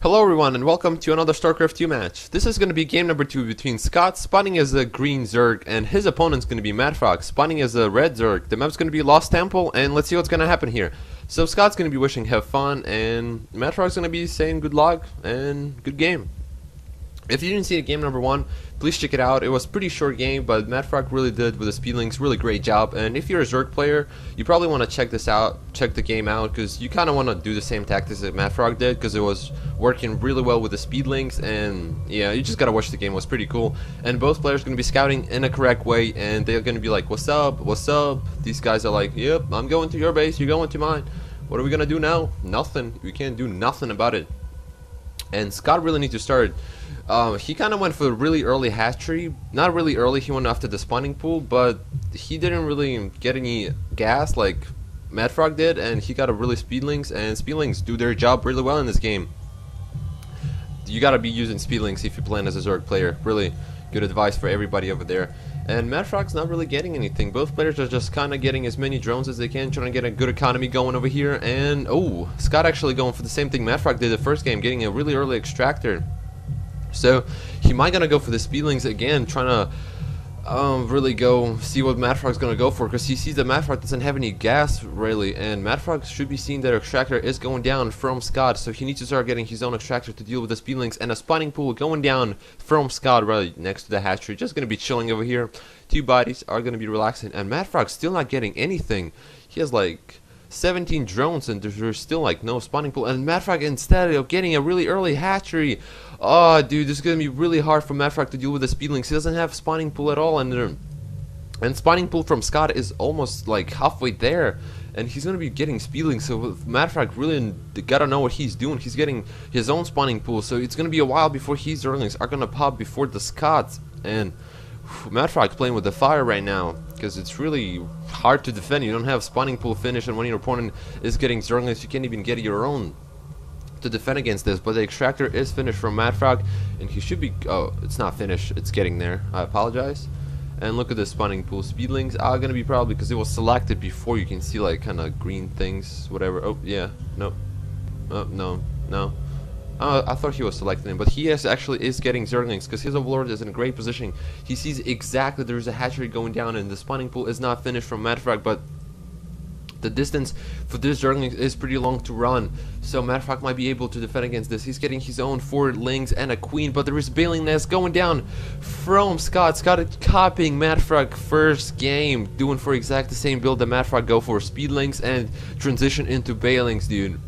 Hello everyone and welcome to another Starcraft 2 match. This is going to be game number 2 between Skutt spawning as a green Zerg and his opponent's going to be MadFrog spawning as a red Zerg. The map's going to be Lost Temple and let's see what's going to happen here. So Scott's going to be wishing have fun and MadFrog's going to be saying good luck and good game. If you didn't see game number 1, please check it out. It was a pretty short game, but MadFrog really did with his speedlings, really great job. And if you're a Zerg player, you probably want to check this out, check the game out, because you kind of want to do the same tactics that MadFrog did, because it was working really well with the speedlings. And yeah, you just gotta watch the game. It was pretty cool. And both players are gonna be scouting in a correct way, and they're gonna be like, "What's up? What's up?" These guys are like, "Yep, I'm going to your base. You're going to mine. What are we gonna do now? Nothing. We can't do nothing about it." And Scott really needs to start. He kind of went for a really early hatchery. Not really early, he went after the spawning pool, but he didn't really get any gas like MadFrog did, and he got a really speedlings, and speedlings do their job really well in this game. You gotta be using speedlings if you're playing as a Zerg player. Really good advice for everybody over there. And MadFrog's not really getting anything. Both players are just kind of getting as many drones as they can, trying to get a good economy going over here. And oh, Scott actually going for the same thing MadFrog did the first game, getting a really early extractor. So he might gonna go for the speedlings again, trying to really go see what MadFrog's gonna go for, because he sees that MadFrog doesn't have any gas really, and MadFrog should be seeing that extractor is going down from Scott, so he needs to start getting his own extractor to deal with the speedlings, and a spawning pool going down from Scott right next to the hatchery, just gonna be chilling over here. Two bodies are gonna be relaxing, and MadFrog's still not getting anything. He has like 17 drones and there's still like no spawning pool, and MadFrog instead of getting a really early hatchery. Oh dude, this is gonna be really hard for MadFrog to deal with the speedlings. He doesn't have spawning pool at all, and spawning pool from Scott is almost like halfway there, and he's gonna be getting speedlings. So MadFrog really gotta know what he's doing. He's getting his own spawning pool, so it's gonna be a while before his Zerglings are gonna pop before the Scotts. And MadFrog's playing with the fire right now, because it's really hard to defend. You don't have spawning pool finish, and when your opponent is getting Zerglings, you can't even get your own to defend against this. But the extractor is finished from MadFrog, and he should be, oh, it's not finished, it's getting there, I apologize. And look at the spawning pool. Speedlings are gonna be probably, because it was selected before, you can see like kind of green things, whatever. Oh yeah, no, oh, no. I thought he was selecting him, but he actually is getting Zerglings, because his Overlord is in a great position. He sees exactly there's a hatchery going down, and the spawning pool is not finished from MadFrog, but the distance for this Zergling is pretty long to run, so MadFrog might be able to defend against this. He's getting his own 4 lings and a queen, but there is Baling Nest going down from Scott. Scott is copying MadFrog first game, doing for exact the same build that MadFrog go for, speedlings and transition into Balings, dude.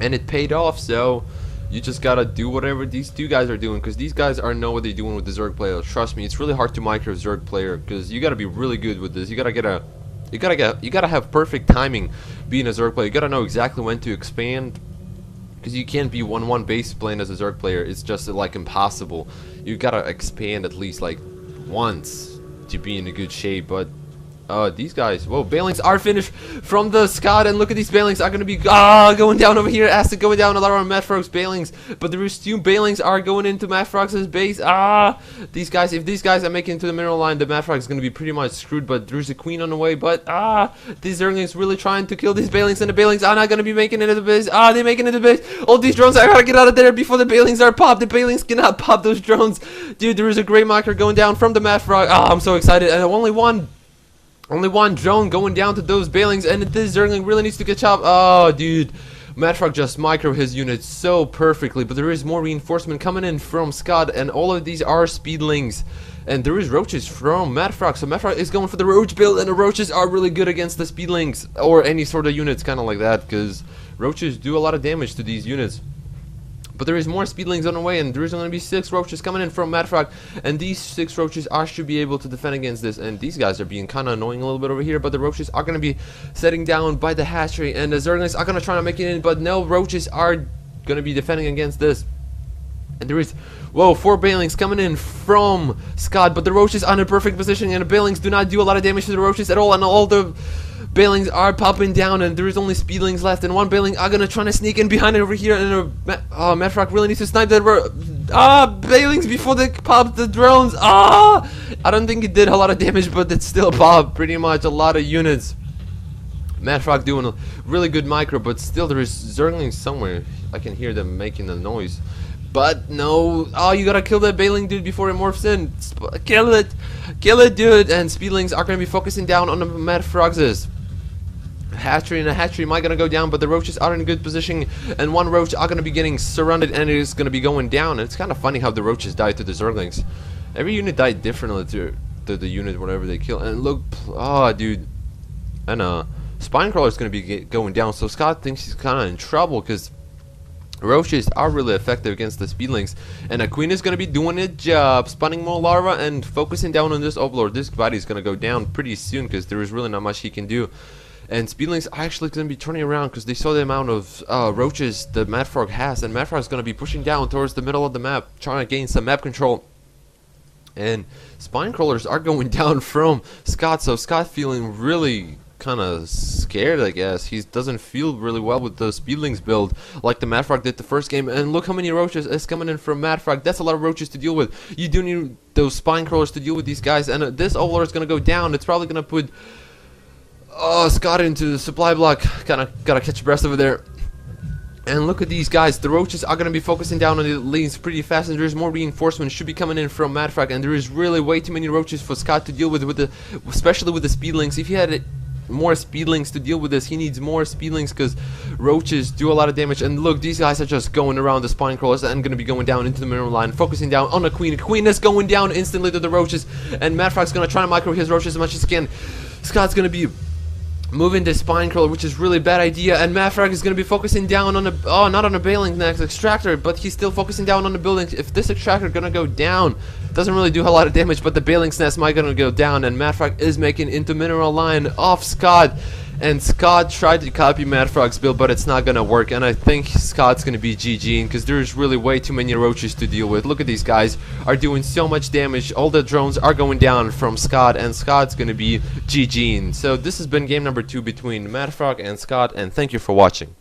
And it paid off, so you just gotta do whatever these two guys are doing, because these guys know what they're doing with the Zerg player. Trust me, it's really hard to micro Zerg player, because you gotta be really good with this. You gotta have perfect timing being a Zerg player. You gotta know exactly when to expand, because you can't be 1-1 base playing as a Zerg player. It's just like impossible. You gotta expand at least like once to be in a good shape. But these guys, whoa, Balings are finished from the Scott, and look at these Balings are gonna be going down over here. Acid going down a lot on MadFrog's Balings, but there is 2 Balings are going into MadFrog's base. These guys, if these guys are making it to the mineral line, the MadFrog is gonna be pretty much screwed. But there's a queen on the way, but these Zerglings really trying to kill these Balings, and the Balings are not gonna be making it to the base. They're making it to the base. All these drones, I gotta get out of there before the Balings are popped. The Balings cannot pop those drones, dude. There is a great marker going down from the MadFrog. I'm so excited, and only one drone going down to those Balings, and this Zergling really needs to get chopped. Oh, dude. MadFrog just micro his units so perfectly, but there is more reinforcement coming in from Scott, and all of these are speedlings. And there is roaches from MadFrog, so MadFrog is going for the roach build, and the roaches are really good against the speedlings, or any sort of units kind of like that, because roaches do a lot of damage to these units. But there is more speedlings on the way, and there's going to be 6 roaches coming in from MadFrog, and these 6 roaches should be able to defend against this. And these guys are being kind of annoying a little bit over here, but the roaches are going to be setting down by the hatchery, and the Zerglings are going to try to make it in, but no, roaches are going to be defending against this. And there is, whoa, 4 Balings coming in from Scott, but the roaches are in a perfect position, and the Balings do not do a lot of damage to the roaches at all, and all the Balings are popping down, and there is only speedlings left, and one Baling are gonna try to sneak in behind it over here, and MadFrog really needs to snipe that Balings before they pop the drones. I don't think it did a lot of damage, but it still popped pretty much a lot of units. MadFrog doing a really good micro, but still there is Zerglings somewhere. I can hear them making the noise. But no, oh, you gotta kill that Bailing dude before it morphs in. Kill it, dude. And Speedlings are gonna be focusing down on the MadFrogs. Hatchery and a hatchery might gonna go down, but the roaches are in good position, and one roach are gonna be getting surrounded, and it is gonna be going down. And it's kind of funny how the roaches died to the Zerglings. Every unit died differently to the unit whatever they kill. And look, oh, dude, and Spinecrawler is gonna be going down. So Skutt thinks he's kind of in trouble because roaches are really effective against the Speedlings, and a queen is going to be doing its job, spawning more larvae and focusing down on this overlord. This body is going to go down pretty soon because there is really not much he can do. And Speedlings are actually going to be turning around because they saw the amount of roaches that MadFrog has, and MadFrog is going to be pushing down towards the middle of the map, trying to gain some map control. And Spinecrawlers are going down from Skutt, so Skutt feeling really kind of scared, I guess. He doesn't feel really well with the Speedlings build like the MadFrog did the first game. And look how many roaches is coming in from MadFrog. That's a lot of roaches to deal with. You do need those Spinecrawlers to deal with these guys, and this overlord is gonna go down. It's probably gonna put Skutt into the supply block. Kinda gotta catch your breath over there. And look at these guys. The roaches are going to be focusing down on the lanes pretty fast, and there's more reinforcements should be coming in from MadFrog, and there is really way too many roaches for Skutt to deal with especially with the Speedlings. If he had more Speedlings to deal with this, he needs more Speedlings because roaches do a lot of damage. And look, these guys are just going around the Spinecrawlers and going to be going down into the mineral line, focusing down on the queen. Queen is going down instantly to the roaches, and MadFrog's going to try to micro his roaches as much as he can. Skutt's going to be moving the Spinecrawler, which is really bad idea, and MadFrog is going to be focusing down on the not on the Bailing next extractor, but he's still focusing down on the buildings. If this extractor going to go down, doesn't really do a lot of damage, but the Bailing's nest might going to go down, and MadFrog is making into mineral line off Skutt. And Skutt tried to copy MadFrog's build, but it's not going to work, and I think Scott's going to be GG'ing because there's really way too many roaches to deal with. Look at these guys are doing so much damage. All the drones are going down from Skutt, and Scott's going to be GG'ing. So this has been game number 2 between MadFrog and Skutt, and thank you for watching.